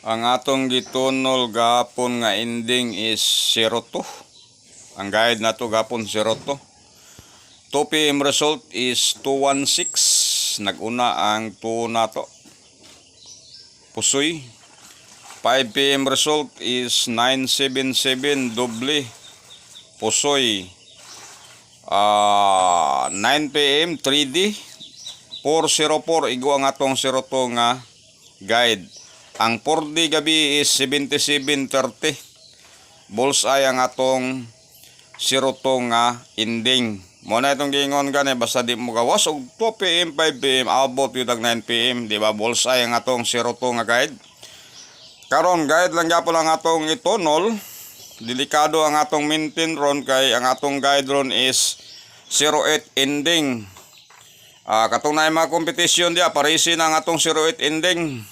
Ang atong gitunol gapon nga ending is 02. Ang guide na to gapon 02. 2 PM result is 216. Naguna ang 2 na to. Pusoy. 5 PM result is 977 doble. Pusoy. 9 PM 3D 404 igo ang atong 02 nga guide. Ang 4D gabi is 7730. Bullseye ang atong 02 nga ending. Muna itong gingon gani basta di mo gawas og 2 PM 5 PM abot yun ang 9 PM, di ba? Bullseye ang atong 02 nga guide. Karon guide lang gyapon ang atong itunol. Delikado ang atong maintain ron kay ang atong guide ron is 08 ending. Katong na mga competition dia, parisin ang atong 08 ending.